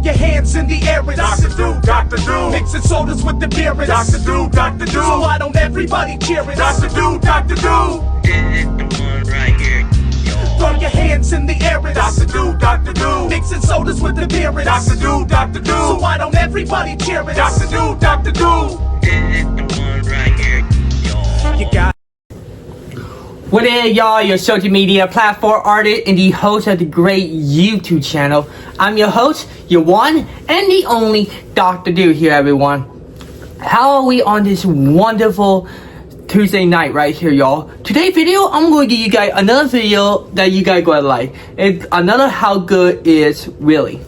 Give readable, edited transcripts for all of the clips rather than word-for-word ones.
your hands in the air and Dr. Do, Dr. Do. mixing sodas with the beer and Dr. Do, Dr. Do. So why don't everybody cheer it? Dr. Do, Dr. Do. This is the one right here. Throw your hands in the air and Dr. Do, Dr. Do. mixing sodas with the beer and Dr. Do, Dr. Do. So why don't everybody cheer it? Dr. Do, Dr. Do. This is the one right here. You got What is y'all, your social media platform artist and the host of the great YouTube channel. I'm your host, your one and the only Dr. Do here, everyone. How are we on this wonderful Tuesday night right here, y'all? Today's video, I'm going to give you guys another video that you guys going to like. It's another how good is really.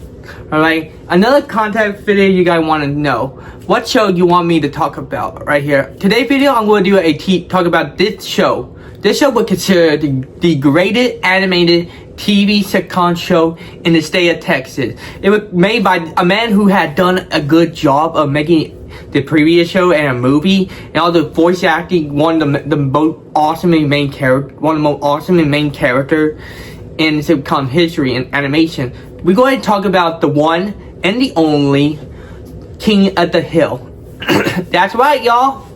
Alright, another content video you guys want to know. What show you want me to talk about right here? Today's video, I'm going to do talk about this show. This show was considered the greatest animated TV sitcom show in the state of Texas. It was made by a man who had done a good job of making the previous show and a movie, and all the voice acting. One of the most awesome main character, in sitcom history and animation. We're going to talk about the one and the only King of the Hill. That's right, y'all.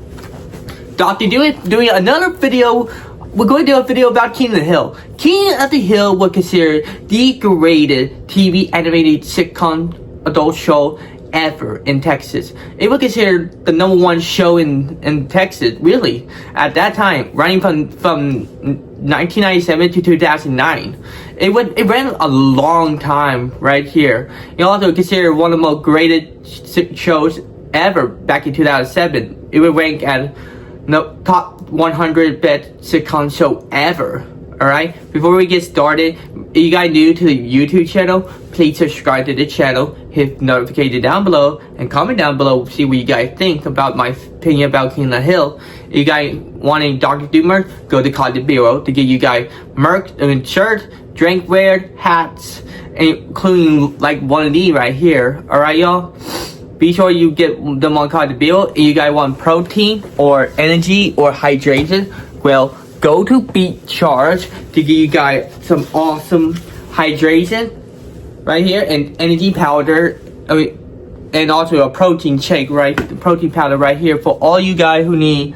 Dr. Do is doing another video. We're going to do a video about King of the Hill. King of the Hill was considered the greatest TV animated sitcom adult show ever in Texas. It was considered the #1 show in Texas, really, at that time, running from 1997 to 2009. It ran a long time right here. It also considered one of the most greatest shows ever back in 2007. It would rank at the top 100 best sitcom show ever. Alright, before we get started, if you guys new to the YouTube channel, please subscribe to the channel, hit notification down below, and comment down below, see what you guys think about my opinion about King of the Hill. If you guys want any Dr. Do merch, go to Content Bureau to get you guys merch, shirts, drinkware, hats, including like one of these right here. Alright, y'all? Be sure you get them on Content Bureau. If you guys want protein or energy or hydration, well, go to Beat Charge to give you guys some awesome hydration right here, and energy powder, and also a protein shake, right? The protein powder right here for all you guys who need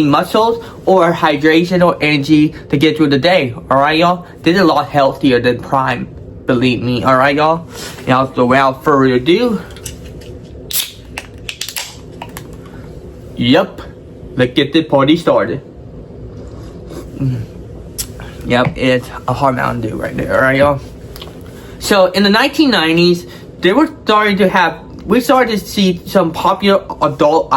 muscles or hydration or energy to get through the day. All right, y'all. This is a lot healthier than Prime, believe me. All right, y'all. Now, without further ado, yep, let's get this party started. Yep, it's a hard Mountain Dew right there, alright, y'all? So, in the 1990s, we started to see some popular adult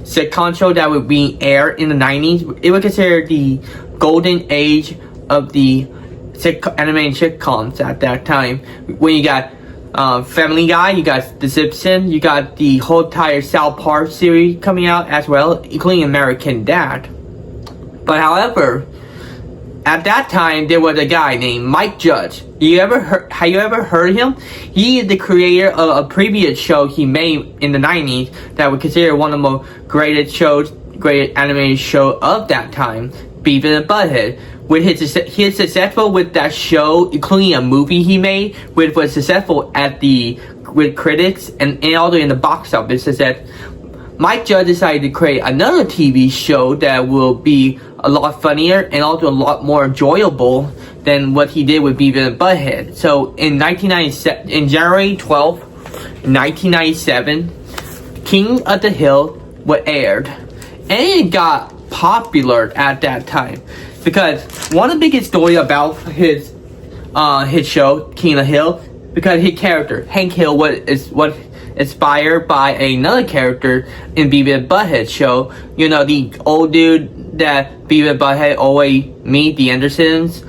sitcom show that would be aired in the 90s. It was considered the golden age of the animated sitcoms at that time. When you got Family Guy, you got The Simpsons, you got the whole entire South Park series coming out as well, including American Dad. But however, at that time, there was a guy named Mike Judge. Have you ever heard of him? He is the creator of a previous show he made in the 90s that was considered one of the most greatest animated show of that time, Beavis and Butthead. He is successful with that show, including a movie he made, which was successful with critics and also in the box office. Mike Judge decided to create another TV show that will be a lot funnier and also a lot more enjoyable than what he did with Beavis and Butthead. So in January 12th, 1997, King of the Hill was aired, and it got popular at that time because one of the biggest story about his show King of the Hill, because his character Hank Hill was inspired by another character in Beavis and Butthead show. You know, the old dude that Beavis and Butthead always meet, the Andersons.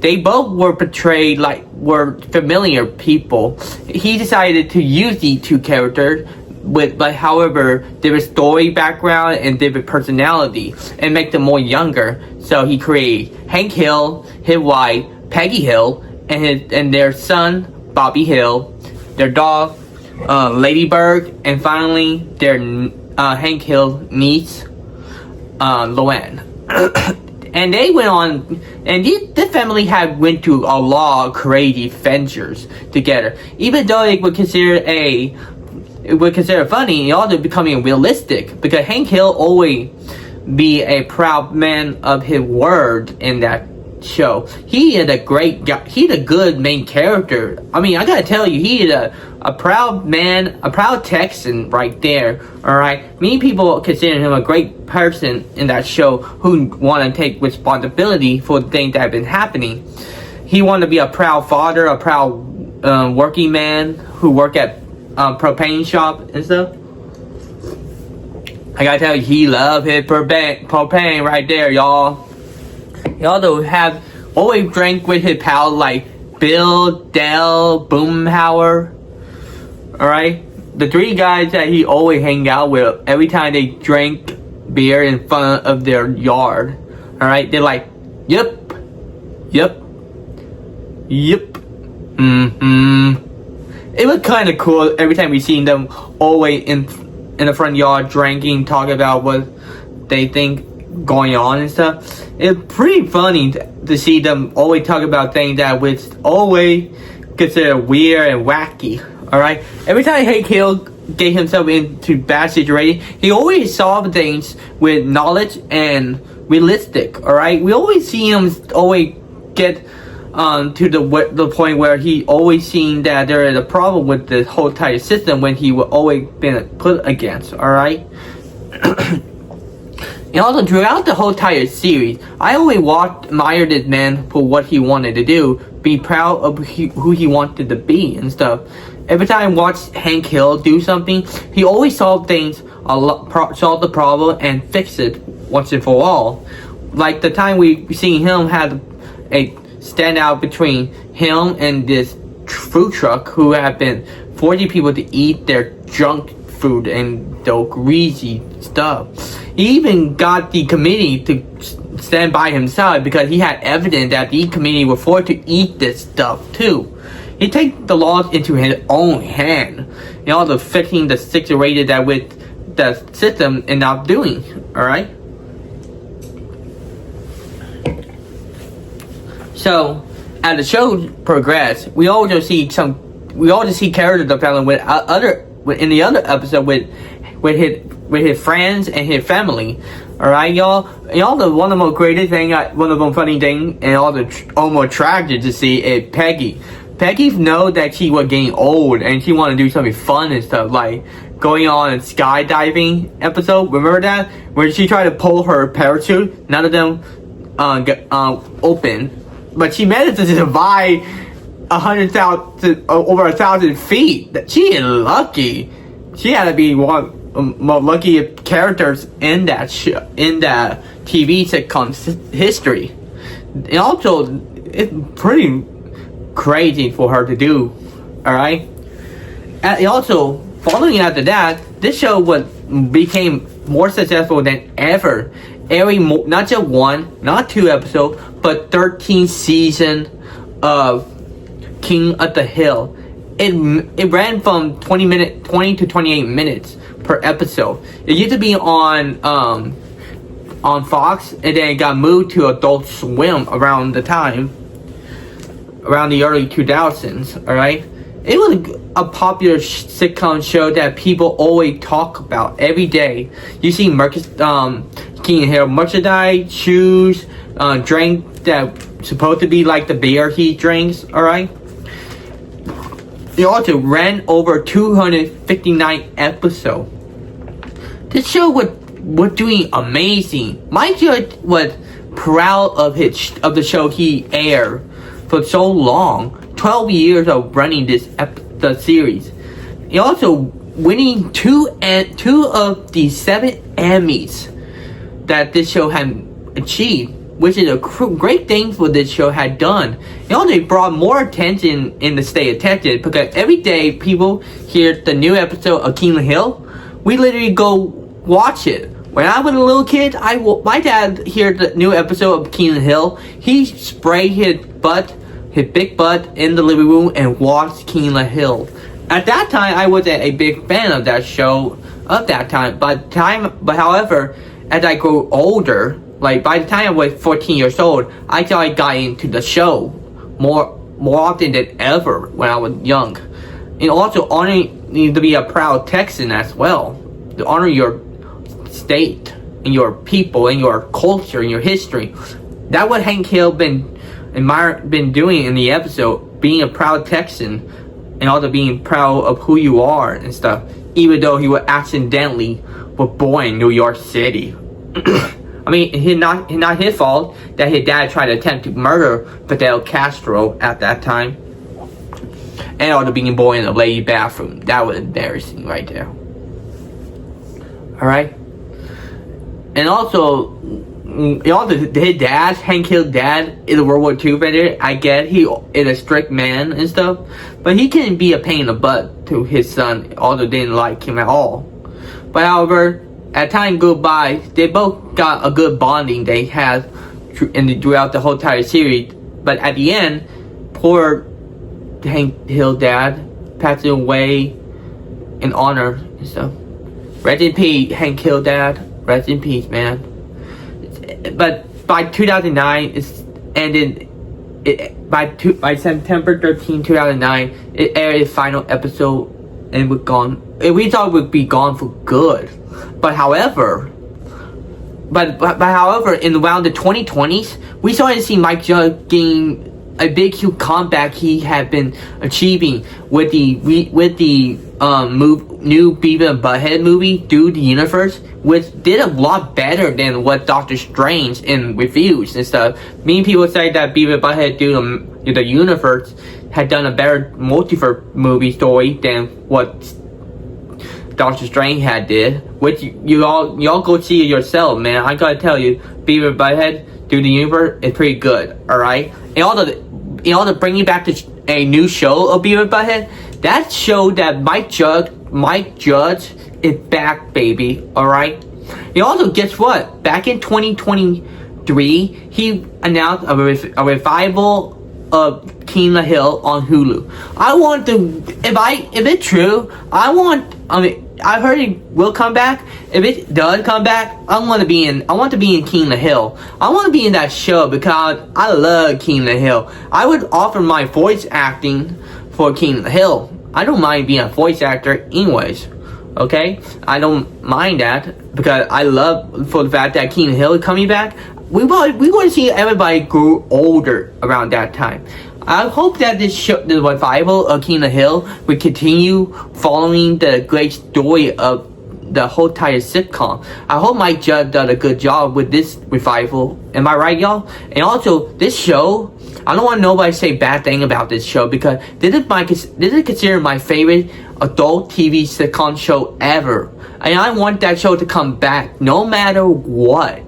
They both were portrayed were familiar people. He decided to use these two characters but however, different story background and different personality, and make them more younger. So he created Hank Hill, his wife Peggy Hill, and their son Bobby Hill, their dog Ladybird, and finally their Hank Hill niece Luann. and they went on, and this family had went through a lot of crazy adventures together. Even though it would consider funny, it also becoming realistic because Hank Hill always be a proud man of his word in that show. He is a great guy. He's a good main character. I mean, I gotta tell you, he is a proud man, a proud Texan right there. Alright, many people consider him a great person in that show who want to take responsibility for the things that have been happening. He wanted to be a proud father, a proud working man who work at propane shop and stuff. I gotta tell you, he love his propane right there, y'all. He also have always drank with his pals like Bill, Dell, Boomhauer. Alright? The three guys that he always hang out with, every time they drink beer in front of their yard. Alright? They're like, yep. It was kind of cool every time we seen them always in the front yard drinking, talking about what they think going on and stuff. It's pretty funny to see them always talk about things that was always considered weird and wacky. Alright? Every time Hank Hill get himself into bad situation, he always solve things with knowledge and realistic. Alright? We always see him always get to the point where he always seen that there is a problem with the whole entire system when he was always been put against. Alright? And also throughout the whole entire series, I always admire this man for what he wanted to do, be proud of who he wanted to be and stuff. Every time I watch Hank Hill do something, he always solve things, solve the problem and fix it once and for all. Like the time we seen him had a standout between him and this food truck who have been forcing people to eat their junk food and the greasy stuff. He even got the committee to stand by himself because he had evidence that the committee were forced to eat this stuff too. He take the laws into his own hand, and also fixing the situation that with the system and not doing. Alright? So, as the show progressed, we also see character development in the other episode with his friends and his family. Alright, y'all? One of the most greatest thing, one of the funny thing, and all the almost tragic to see is Peggy. Peggy know that she was getting old and she want to do something fun and stuff, like going on a skydiving episode. Remember that? Where she tried to pull her parachute, none of them open. But she managed to survive 100,000 over 1,000 feet. She is lucky. She had to be one of the most lucky characters in that in that TV sitcom history. And also, it's pretty crazy for her to do. Alright? And also, following after that, this show became more successful than ever. Not just one, not two episodes, but 13 seasons of King of the Hill. It ran from 20 to 28 minutes per episode. It used to be on Fox, and then it got moved to Adult Swim around the early 2000s. Alright, it was a popular sitcom show that people always talk about every day. You see King of Hill merchandise, shoes, drink that supposed to be like the beer he drinks. Alright, it also ran over 259 episodes. This show was doing amazing. My judge was proud of the show he aired for so long. 12 years of running the series. It also winning two of the 7 Emmys that this show had achieved, which is a great thing for this show had done. It also brought more attention in the state of Texas because every day people hear the new episode of King of the Hill, we literally go watch it. When I was a little kid, my dad heard the new episode of King of the Hill. He sprayed his big butt in the living room and watched King of the Hill. At that time, I wasn't a big fan of that show at that time. But however, as I grew older, Like by the time I was 14 years old, I got into the show more often than ever when I was young. And also honoring you to be a proud Texan as well. To honor your state and your people and your culture and your history. That's what Hank Hill been doing in the episode, being a proud Texan and also being proud of who you are and stuff, even though he was accidentally born in New York City. I mean, it's not his fault that his dad tried to attempt to murder Fidel Castro at that time. And also being born in a lady bathroom. That was embarrassing right there. Alright? And also, his dad, Hank Hill's dad, is a World War II veteran. I get he is a strict man and stuff. But he can be a pain in the butt to his son, although they didn't like him at all. But however, as time goes by, they both got a good bonding they had throughout the whole entire series. But at the end, poor Hank Hill's dad passed away in honor and stuff. Rest in peace, Hank Hill's dad. Rest in peace, man. But by 2009, it's ended. By September 13, 2009, it aired its final episode and was gone. We thought it would be gone for good. But however, in around the 2020s, we started to see Mike Judge getting a big huge comeback he had been achieving with the new Beavis and Butthead movie, Dude the Universe, which did a lot better than what Doctor Strange in reviews and stuff. Many people say that Beavis and Butthead Dude the Universe had done a better multiverse movie story than what Doctor Strange had did, which you all go see it yourself, man. I gotta tell you, Beavis and Butthead Dude the Universe is pretty good, alright? And all the bringing back a new show of Beavis and Butthead, that showed that Mike Judge is back, baby, alright? And also, guess what? Back in 2023, he announced a revival of King of the Hill on Hulu. If it's true, I heard it will come back. If it does come back, I want to be in King of the Hill. I want to be in that show because I love King of the Hill. I would offer my voice acting for King of the Hill. I don't mind being a voice actor anyways. Okay? I don't mind that because I love for the fact that King of the Hill is coming back. We want to see everybody grow older around that time. I hope that the revival of King of the Hill will continue following the great story of the whole entire sitcom. I hope Mike Judge did a good job with this revival. Am I right, y'all? And also, this show, I don't want nobody to say bad thing about this show because this is considered my favorite adult TV sitcom show ever. And I want that show to come back no matter what.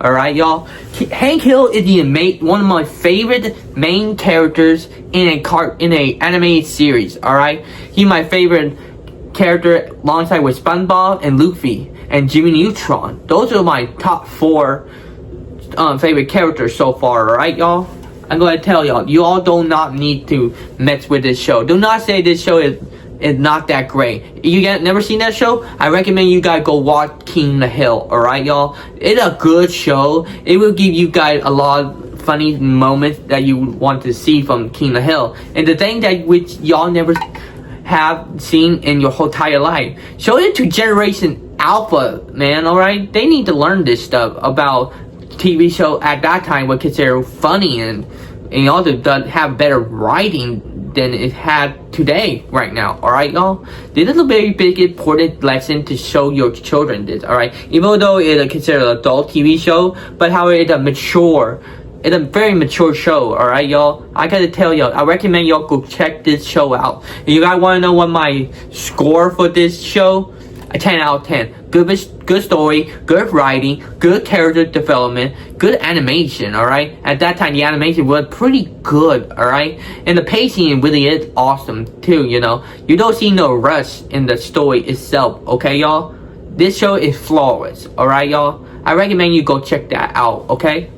Alright, y'all. Hank Hill is one of my favorite main characters in a animated series. Alright, he's my favorite character alongside with SpongeBob and Luffy and Jimmy Neutron. Those are my top 4 favorite characters so far. Alright, y'all. I'm gonna tell y'all, you all do not need to mess with this show. Do not say this show is not that great. If you guys never seen that show, I recommend you guys go watch King of the Hill, alright y'all? It's a good show. It will give you guys a lot of funny moments that you want to see from King of the Hill. And the thing that which y'all never have seen in your whole entire life. Show it to Generation Alpha, man, alright? They need to learn this stuff about TV show at that time was considered funny and also does have better writing than it had today right now. Alright, y'all? This is a very big important lesson to show your children this, alright? Even though it's considered an adult TV show, but however it's a very mature show, alright, y'all? I gotta tell y'all, I recommend y'all go check this show out. If you guys wanna know what my score for this show, a 10 out of 10. Good story, good writing, good character development, good animation, alright? At that time, the animation was pretty good, alright? And the pacing really is awesome, too, you know? You don't see no rush in the story itself, okay, y'all? This show is flawless, alright, y'all? I recommend you go check that out, okay?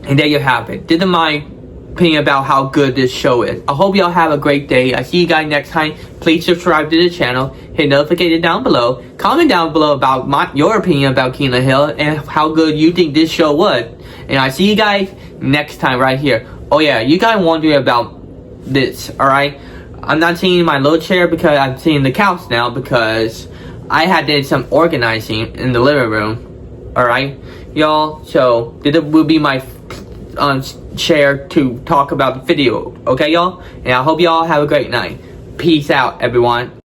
And there you have it. This is my opinion about how good this show is. I hope y'all have a great day. I see you guys next time. Please subscribe to the channel. Hit notification down below. Comment down below about your opinion about King of the Hill and how good you think this show was. And I see you guys next time right here. Oh yeah, you guys wondering about this, alright? I'm not sitting in my low chair because I'm sitting in the couch now because I had did some organizing in the living room. Alright, y'all. So this will be my chair to talk about the video. Okay, y'all? And I hope y'all have a great night. Peace out, everyone.